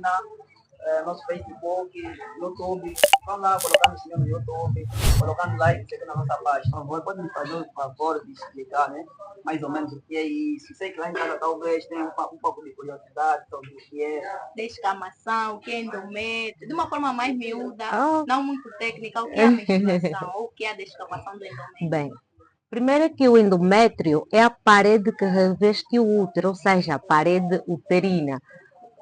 página, nosso Facebook, YouTube. Vamos lá, colocando o no YouTube, colocando like, seguindo a nossa página. Por favor, pode me fazer o favor de explicar, né? Mais ou menos o que é isso. Sei que lá em casa talvez tenha um pouco de curiosidade sobre o que é. Descamação, o que é endométrio, de uma forma mais miúda, Oh. não muito técnica, o que é a menstruação, ou o que é a descamação do endométrio. Bem, primeiro é que o endométrio é a parede que reveste o útero, ou seja, a parede uterina.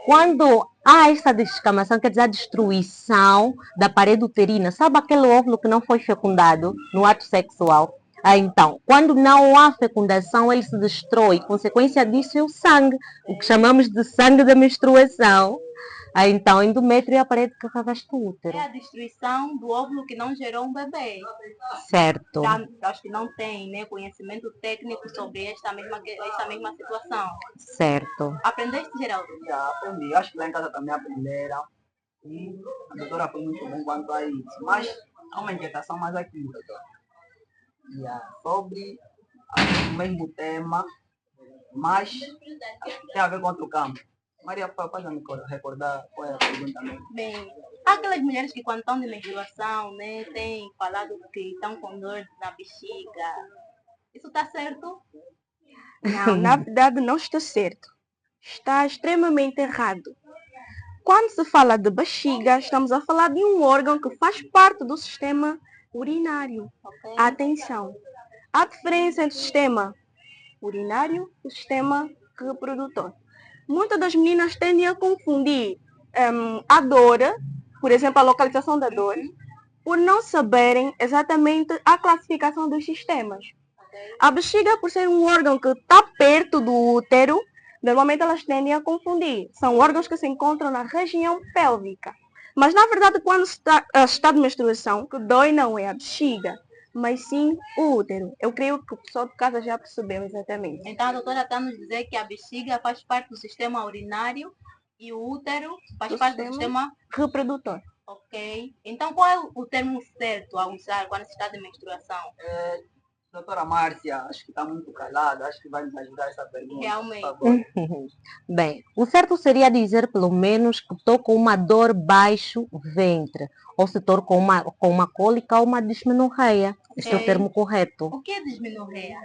Quando há essa descamação, quer dizer a destruição da parede uterina, sabe aquele óvulo que não foi fecundado no ato sexual? Então, quando não há fecundação, ele se destrói. Consequência disso é o sangue, o que chamamos de sangue da menstruação. Então, endométrio é a parede que reveste o útero. É a destruição do óvulo que não gerou um bebê. Certo. Acho que não tem, né, conhecimento técnico sobre esta mesma situação. Certo. Aprendeste, Geraldo? Já aprendi. Acho que lá em casa também aprenderam. E a doutora foi muito bem quanto a isso. Mas há uma inquietação mais aqui, doutora. Sobre o mesmo tema, mas tem a ver com outro campo. Maria, pode me recordar qual é a pergunta mesmo? Bem, há aquelas mulheres que quando estão de menstruação, né, têm falado que estão com dor na bexiga. Isso está certo? Não, na verdade não está certo. Está extremamente errado. Quando se fala de bexiga, estamos a falar de um órgão que faz parte do sistema urinário. Okay. Atenção, há diferença entre o sistema urinário e o sistema reprodutor. Muitas das meninas tendem a confundir a dor, por exemplo, a localização da dor, por não saberem exatamente a classificação dos sistemas. A bexiga, por ser um órgão que está perto do útero, normalmente elas tendem a confundir. São órgãos que se encontram na região pélvica. Mas, na verdade, quando está de menstruação, o que dói não é a bexiga, mas sim o útero. Eu creio que o pessoal de casa já percebeu exatamente. Então a doutora está nos dizer que a bexiga faz parte do sistema urinário e o útero faz parte do sistema reprodutor. Ok. Então qual é o termo certo a usar quando se está de menstruação? Doutora Márcia, acho que está muito calada, acho que vai nos ajudar essa pergunta. Realmente. Por favor. Bem, o certo seria dizer pelo menos que estou com uma dor baixo ventre, ou se estou com uma cólica ou uma dismenorreia. Este é o termo correto. O que é dismenorreia?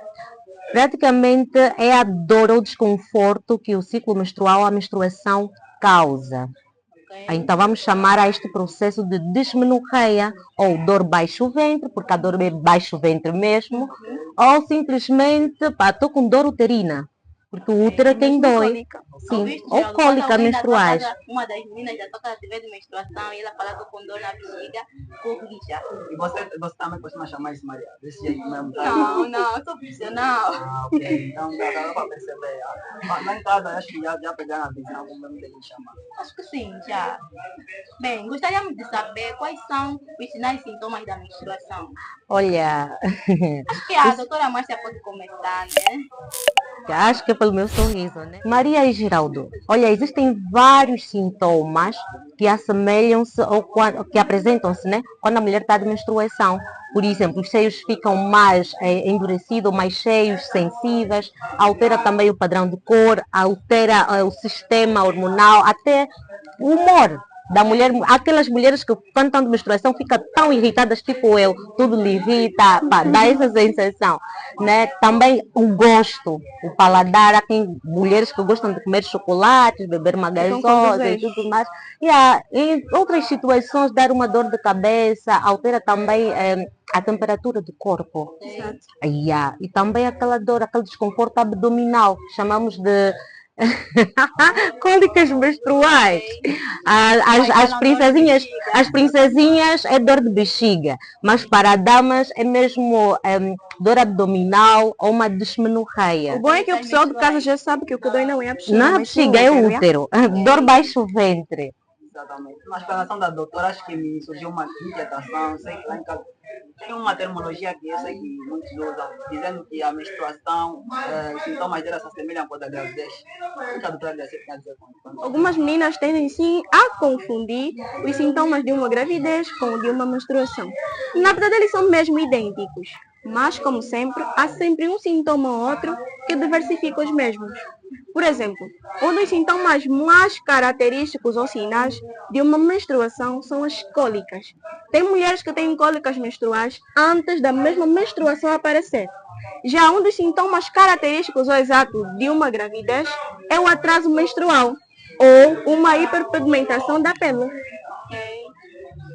Praticamente é a dor ou desconforto que o ciclo menstrual, a menstruação, causa. Então vamos chamar a este processo de dismenorreia ou dor baixo ventre, porque a dor é baixo ventre mesmo, ou simplesmente estou com dor uterina, porque o útero é quem dói. Cólica. Sim, ou cólica menstruais. Uma das meninas da tua casa tiver de menstruação e ela falar com dor na bexiga, corrija. E você também costuma chamar isso, Maria? Desse jeito mesmo? Tá? Não, eu sou profissional. Ok. Então dá para perceber. Lá em casa, acho que já pegaram a visão como mesmo que a gente chama. Acho que sim, já. Bem, gostaríamos de saber quais são os sinais e sintomas da menstruação. Olha, Acho que a doutora Márcia pode comentar, né? acho que é pelo meu sorriso, né? Maria e Geraldo, olha, existem vários sintomas que assemelham-se ou que apresentam-se, né, quando a mulher está de menstruação. Por exemplo, os seios ficam mais endurecidos, mais cheios, sensíveis, altera também o padrão de cor, altera o sistema hormonal, até o humor da mulher. Aquelas mulheres que quando estão de menstruação ficam tão irritadas, tipo eu, tudo lhe irrita, dá essa sensação, né? Também o gosto, o paladar, há mulheres que gostam de comer chocolates, beber uma gasosa e tudo mais. Em outras situações, dar uma dor de cabeça, altera também a temperatura do corpo. Exato. E também aquela dor, aquele desconforto abdominal, que chamamos de cólicas menstruais. As princesinhas é dor de bexiga, mas para damas é mesmo dor abdominal ou uma dismenorreia. O bom é que o pessoal de casa já sabe que o que dói não é a bexiga. Não é a bexiga, é o útero. Dor baixo ventre. Exatamente. Na explanação da doutora, acho que me surgiu uma inquietação. Sei que lá em casa tem uma terminologia que eu sei que muitos usam, dizendo que a menstruação, os sintomas dela se assemelham com a da gravidez. O que a doutora tem a dizer com isso? Algumas meninas tendem sim a confundir os sintomas de uma gravidez com o de uma menstruação. Na verdade, eles são mesmo idênticos. Mas, como sempre, há sempre um sintoma ou outro que diversifica os mesmos. Por exemplo, um dos sintomas mais característicos ou sinais de uma menstruação são as cólicas. Tem mulheres que têm cólicas menstruais antes da mesma menstruação aparecer. Já um dos sintomas característicos ou exato de uma gravidez é o atraso menstrual ou uma hiperpigmentação da pele. Ok.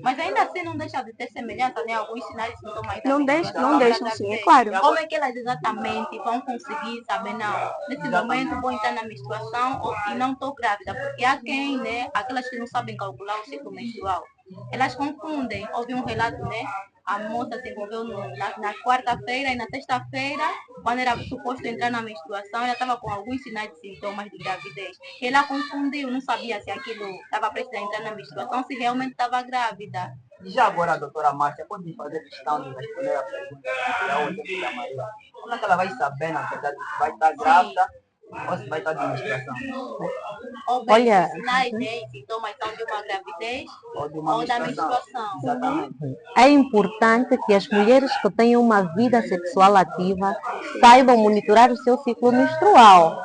Mas ainda assim não deixa de ter semelhança, né? Alguns sinais e sintomas da Não menstruação deixam da sim, é gravidez. claro. Como é que elas exatamente vão conseguir saber, não, nesse momento vou entrar na menstruação e não estou grávida? Porque há quem, né, aquelas que não sabem calcular o ciclo menstrual, elas confundem. Houve um relato, né? A moça se envolveu na quarta-feira e na sexta-feira, quando era suposto entrar na menstruação, ela estava com alguns sinais e sintomas de gravidez. Ela confundiu, não sabia se aquilo estava prestes a entrar na menstruação, se realmente estava grávida. E já agora a doutora Márcia pode me fazer questão de responder a pergunta da outra da Maria. Como é que ela vai saber, na verdade, se vai estar grávida ou se vai estar de menstruação? Olha, Sinais, né, e sintomas são de uma gravidez Ou de uma ou da menstruação? menstruação. Exatamente. é importante que as mulheres que tenham uma vida sexual ativa saibam monitorar o seu ciclo menstrual,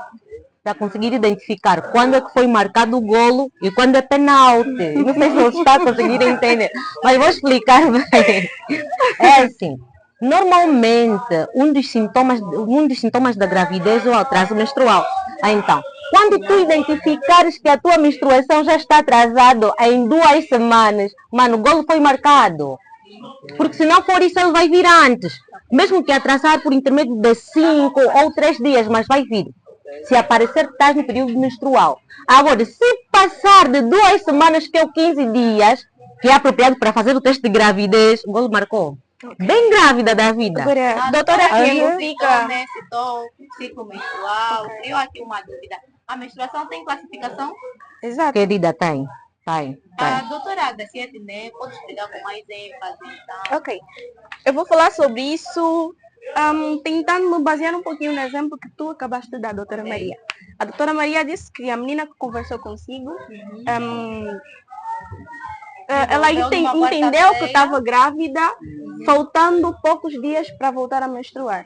para conseguir identificar quando é que foi marcado o golo e quando é penalti. Não sei se você está conseguindo entender, mas vou explicar bem. É assim, normalmente um dos sintomas da gravidez é o atraso menstrual. Então, quando tu identificares que a tua menstruação já está atrasada em 2 semanas, mano, o golo foi marcado. Porque se não for isso, ele vai vir antes. Mesmo que atrasar por intermédio de 5 ou 3 dias, mas vai vir. Se aparecer que estás no período menstrual. Agora, se passar de 2 semanas, que é o 15 dias, que é apropriado para fazer o teste de gravidez, o golo marcou. Bem grávida da vida. Agora, doutora, Fica, né, citou ciclo menstrual. Eu aqui uma dúvida. A menstruação tem classificação? exato. Querida, tem. A doutora Graciete, né, pode explicar com mais ênfase, então. Ok. Eu vou falar sobre isso tentando me basear um pouquinho no exemplo que tu acabaste de dar, doutora Maria. A doutora Maria disse que a menina que conversou consigo, ela entendeu que estava grávida, faltando poucos dias para voltar a menstruar.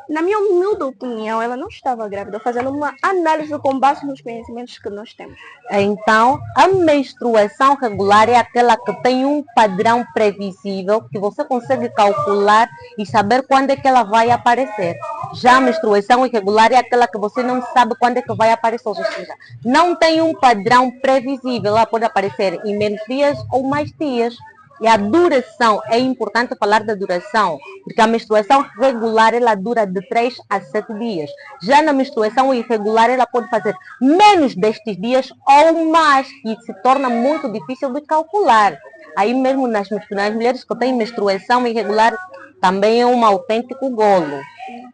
Na minha humilde opinião, ela não estava grávida, fazendo uma análise com base nos conhecimentos que nós temos. Então, a menstruação regular é aquela que tem um padrão previsível, que você consegue calcular e saber quando é que ela vai aparecer. Já a menstruação irregular é aquela que você não sabe quando é que vai aparecer. Ou seja, não tem um padrão previsível, ela pode aparecer em menos dias ou mais dias. E a duração, é importante falar da duração, porque a menstruação regular ela dura de 3 a 7 dias. Já na menstruação irregular ela pode fazer menos destes dias ou mais, e se torna muito difícil de calcular. Aí mesmo nas mulheres que têm menstruação irregular também é um autêntico golo.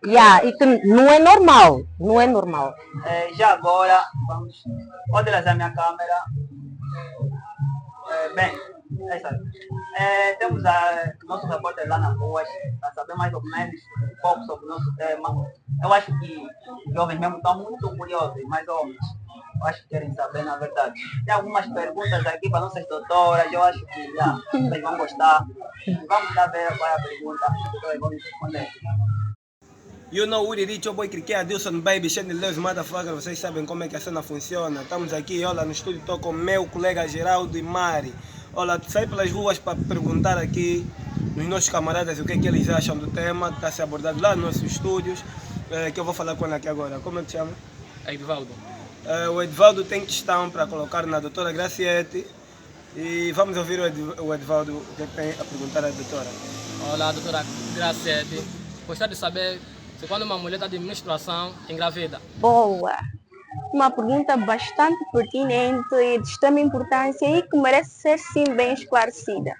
E que não é normal, não é normal. Já agora, pode trazer a minha câmera. Bem, temos nossos repórteres lá nas ruas para saber mais ou menos um pouco sobre o nosso tema. Eu acho que os jovens mesmo estão muito curiosos, mais homens. Eu acho que querem saber, na verdade. Tem algumas perguntas aqui para nossas doutoras, eu acho que vocês vão gostar. Vamos lá ver qual é a pergunta, eles vão responder. You know Woody Rich, your boy Cricket, Adilson Baby, Shane Leos, motherfucker, vocês sabem como é que a cena funciona. Estamos aqui, olha, no estúdio, estou com meu colega Geraldo e Mari. Olha, saí pelas ruas para perguntar aqui nos nossos camaradas o que é que eles acham do tema que está a ser abordado lá nos nossos estúdios, que eu vou falar com ele aqui agora. Como é que te chama? Edvaldo. O Edvaldo tem questão para colocar na doutora Graciete e vamos ouvir o Edvaldo o que tem a perguntar à doutora. Olá, doutora Graciete. Gostaria de saber se quando uma mulher está de menstruação, engravida. Boa! Uma pergunta bastante pertinente e de extrema importância e que merece ser sim bem esclarecida.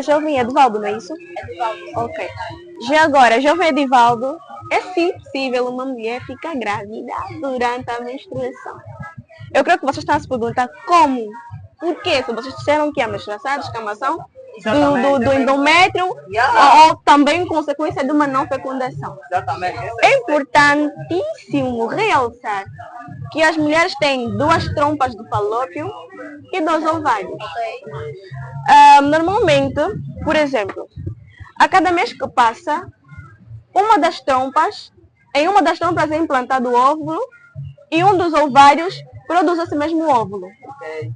Jovem Edvaldo, não é isso? Edvaldo. Ok. Já agora, jovem Edvaldo, é sim possível uma mulher ficar grávida durante a menstruação. Eu creio que vocês estão a se perguntar como. Por quê? Se vocês disseram que a menstruação é a descamação do endométrio ou também consequência de uma não fecundação. Exatamente. É importantíssimo realçar que as mulheres têm 2 trompas do falópio e 2 ovários. Normalmente, por exemplo, a cada mês que passa, em uma das trompas é implantado o óvulo e um dos ovários produz esse mesmo óvulo. Ok.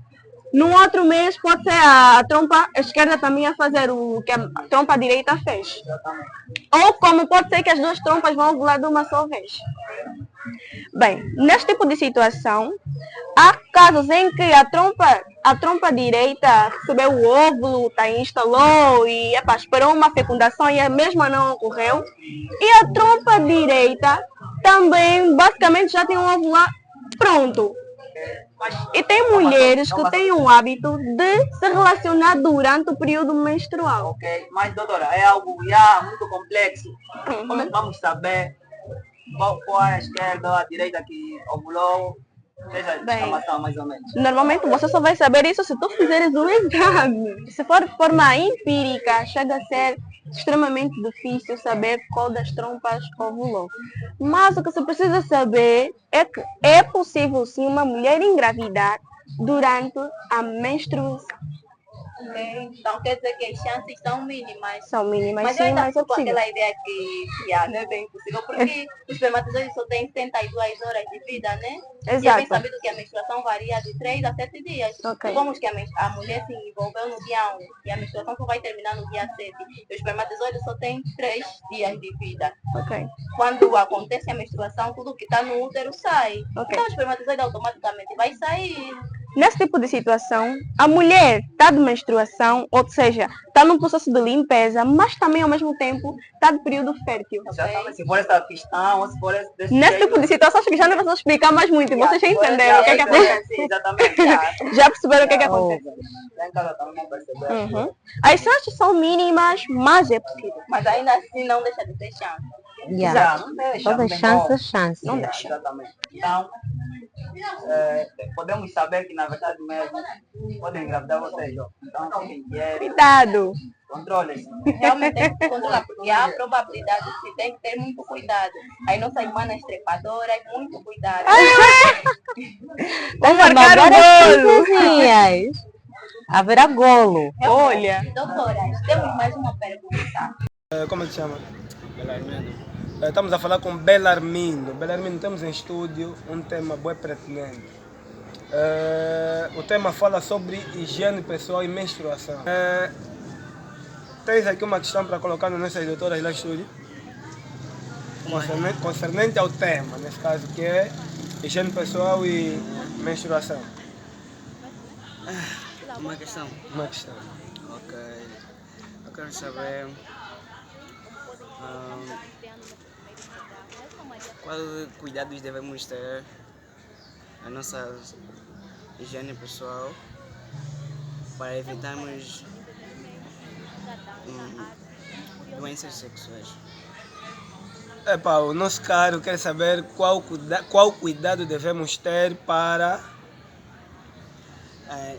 No outro mês pode ser a trompa esquerda também a fazer o que a trompa direita fez. Exatamente. Ou como pode ser que as duas trompas vão ovular de uma só vez. Bem, neste tipo de situação, há casos em que a trompa direita recebeu o óvulo, instalou e esperou uma fecundação e a mesma não ocorreu. E a trompa direita também basicamente já tem um óvulo lá pronto. E tem mulheres que têm o hábito de se relacionar durante o período menstrual. Ok, mas doutora, é algo já muito complexo. Como é que vamos saber qual é a esquerda ou a direita que ovulou? Seja a Bem, informação mais ou menos. Normalmente você só vai saber isso se tu fizeres o exame. Se for de forma empírica, chega a ser extremamente difícil saber qual das trompas ovulou. Mas o que se precisa saber é que é possível sim uma mulher engravidar durante a menstruação. Ok? Então quer dizer que as chances são mínimas. São mínimas Mas eu sim, ainda mas é fico com possível. aquela ideia que não é bem possível, porque os espermatozoides só têm 72 horas de vida, né? E é bem Exato. sabido que a menstruação varia de 3 a 7 dias. Ok. Supomos que a mulher se envolveu no dia 1 e a menstruação só vai terminar no dia 7. E os espermatozoides só têm 3 dias de vida. Ok. Quando acontece a menstruação, tudo que está no útero sai. Ok. Então o espermatozoide automaticamente vai sair. Nesse tipo de situação, a mulher está de menstruação, ou seja, está num processo de limpeza, mas também ao mesmo tempo está de período fértil. Exatamente. Se for essa questão, ou se for desse Nesse jeito, tipo de situação, acho que já não precisa explicar mais muito. Vocês já entenderam o que é que acontece. Sim, exatamente. Já perceberam o que é que acontece. Já em casa também vão perceber. As chances são mínimas, mas é possível. Mas ainda assim não deixa de ter chance. Yeah. Não deixa. Todas não tem chances, como. chances. Não deixa. Exatamente. Então, podemos saber que na verdade mesmo podem engravidar vocês. Ó. Então, fiquem quietos, Cuidado. controlem-se. Realmente tem que controlar, porque há probabilidade que tem que ter muito cuidado. Aí nossas manas trepadoras, muito cuidado. Vamos marcar o golo. Haverá golo. Olha. Doutoras, temos mais uma pergunta. Como é que chama? Belarmino. Estamos a falar com Belarmino. Belarmino, temos em estúdio um tema bem pertinente. O tema fala sobre higiene pessoal e menstruação. Tens aqui uma questão para colocar nas nossas doutoras lá no estúdio? Concernente ao tema, nesse caso, que é higiene pessoal e menstruação. Uma questão. Uma questão. Ok. Eu quero saber qual cuidados devemos ter na nossa higiene pessoal para evitarmos doenças sexuais. O nosso caro quer saber qual cuidado devemos ter para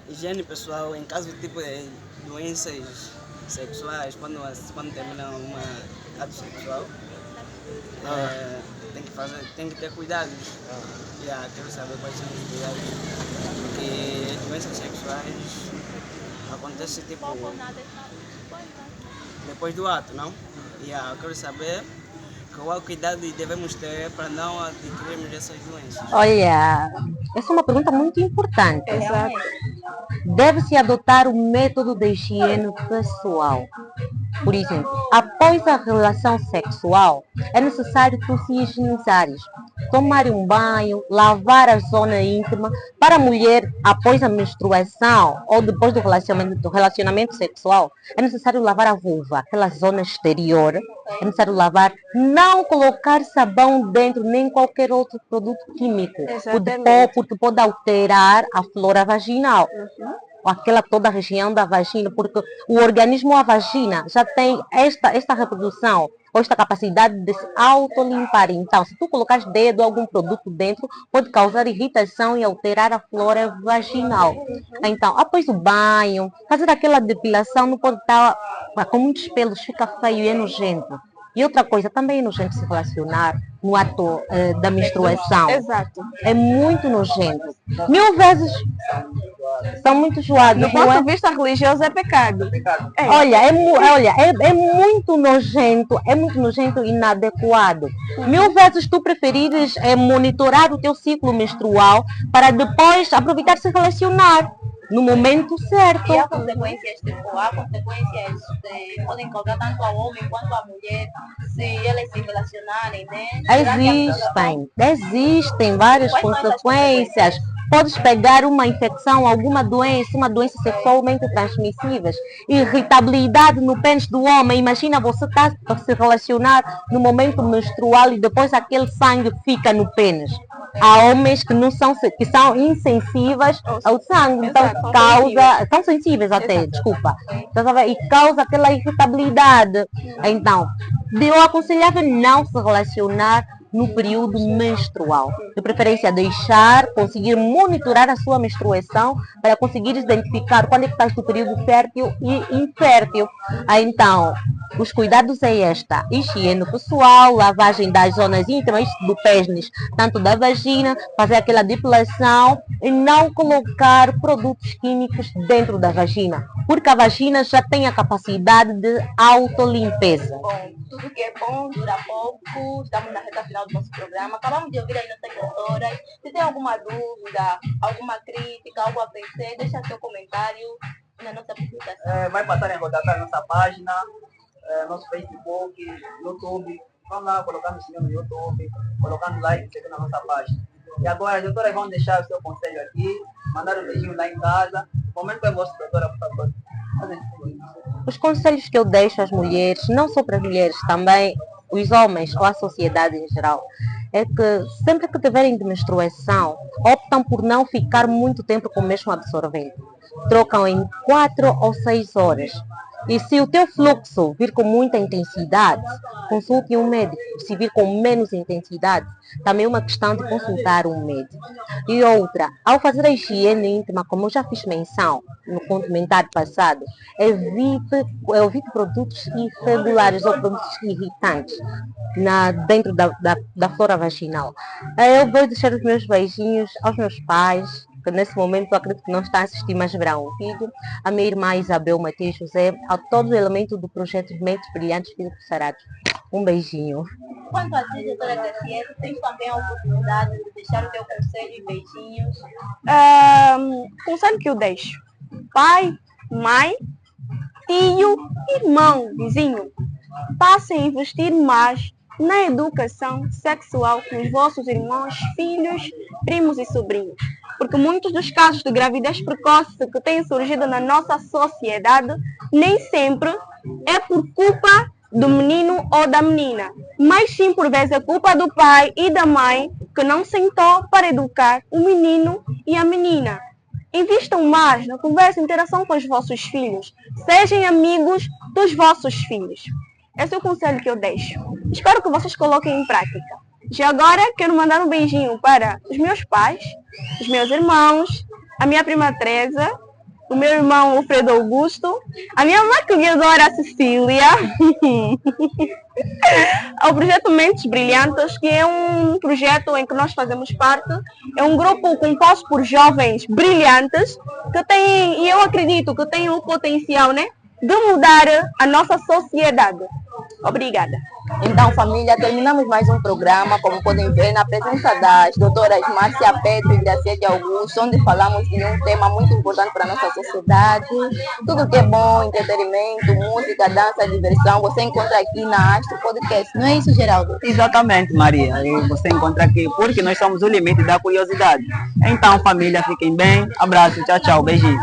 higiene pessoal em caso de tipo de doenças sexuais, quando termina um ato sexual, tem que ter cuidados. Quero saber quais são os cuidados, porque doenças sexuais acontecem tipo depois do ato, não? Eu quero saber qual cuidado devemos ter para não adquirirmos essas doenças. Olha, essa é uma pergunta muito importante. Exato. Deve-se adotar o método de higiene pessoal. Por exemplo, após a relação sexual, é necessário tu se higienizares, tomar um banho, lavar a zona íntima. Para a mulher, após a menstruação ou depois do relacionamento sexual, é necessário lavar a vulva, aquela zona exterior. É necessário lavar, não colocar sabão dentro, nem qualquer outro produto químico, porque pode alterar a flora vaginal. Aquela toda a região da vagina, porque o organismo, a vagina, já tem esta reprodução, ou esta capacidade de se autolimpar. Então, se tu colocares dedo ou algum produto dentro, pode causar irritação e alterar a flora vaginal. Então, após o banho, fazer aquela depilação não pode estar com muitos pelos, fica feio e é nojento. E outra coisa, também é nojento se relacionar no ato da menstruação. Exato. É muito nojento. 1000 vezes são muito enjoados. Do ponto de vista religioso é pecado. É. Olha, é muito nojento e inadequado. 1000 vezes tu preferires monitorar o teu ciclo menstrual para depois aproveitar se relacionar no momento certo. E há consequências, podem causar tanto ao homem quanto à mulher, se elas se relacionarem, né? Existem várias consequências. Podes pegar uma infecção, alguma doença, uma doença sexualmente transmissível, irritabilidade no pênis do homem. Imagina você estar a se relacionar no momento menstrual e depois aquele sangue fica no pênis. Há homens que são insensíveis ao sangue, então são sensíveis até, desculpa. E causa aquela irritabilidade. Então, eu aconselhava não se relacionar no período menstrual. De preferência, conseguir monitorar a sua menstruação para conseguir identificar quando é que está no período fértil e infértil. Então, os cuidados é higiene pessoal, lavagem das zonas íntimas do pênis, tanto da vagina, fazer aquela depilação e não colocar produtos químicos dentro da vagina, porque a vagina já tem a capacidade de autolimpeza. Bom, tudo que é bom dura pouco, estamos na reta final do nosso programa. Acabamos de ouvir as nossas doutoras. Se tem alguma dúvida, alguma crítica, algo a pensar, deixa seu comentário na nossa publicação. Vai passar em rodar a nossa página, nosso Facebook, YouTube. Vamos lá, colocando o sininho no YouTube, colocando like, seguindo na nossa página. E agora as doutoras vão deixar o seu conselho aqui, mandar um beijinho lá em casa. O momento é vosso, doutora, por favor. Os conselhos que eu deixo às mulheres, não só para as mulheres, também os homens ou a sociedade em geral, é que sempre que tiverem de menstruação, optam por não ficar muito tempo com o mesmo absorvente. Trocam em 4 ou 6 horas. E se o teu fluxo vir com muita intensidade, consulte um médico. Se vir com menos intensidade, também é uma questão de consultar um médico. E outra, ao fazer a higiene íntima, como eu já fiz menção no comentário passado, evite produtos irregulares ou produtos irritantes dentro da flora vaginal. Eu vou deixar os meus beijinhos aos meus pais, que nesse momento eu acredito que não está a assistir, mas verão o vídeo, a minha irmã Isabel Mateus José, a todos os elementos do projeto Mentes Brilhantes Espírito Sarato. Um beijinho. Quanto a ti, doutora Graciela, tens também a oportunidade de deixar o teu conselho e beijinhos? Conselho que eu deixo: pai, mãe, tio, irmão, vizinho, passem a investir mais na educação sexual com os vossos irmãos, filhos, primos e sobrinhos. Porque muitos dos casos de gravidez precoce que têm surgido na nossa sociedade nem sempre é por culpa do menino ou da menina, mas sim por vezes é culpa do pai e da mãe que não sentou para educar o menino e a menina. Invistam mais na conversa e interação com os vossos filhos. Sejam amigos dos vossos filhos. Esse é o conselho que eu deixo. Espero que vocês coloquem em prática. Já agora quero mandar um beijinho para os meus pais, os meus irmãos, a minha prima Teresa, o meu irmão Alfredo Augusto, a minha maquilhadora Cecília, ao projeto Mentes Brilhantes, que é um projeto em que nós fazemos parte. É um grupo composto por jovens brilhantes que têm, e eu acredito que têm o potencial, né, de mudar a nossa sociedade. Obrigada. Então, família, terminamos mais um programa, como podem ver, na presença das doutoras Márcia Petro e Graciela Augusto, onde falamos de um tema muito importante para a nossa sociedade. Tudo que é bom, entretenimento, música, dança, diversão, você encontra aqui na Astro Podcast. Não é isso, Geraldo? Exatamente, Maria. E você encontra aqui porque nós somos o limite da curiosidade. Então, família, fiquem bem. Abraço, tchau, tchau, beijinho.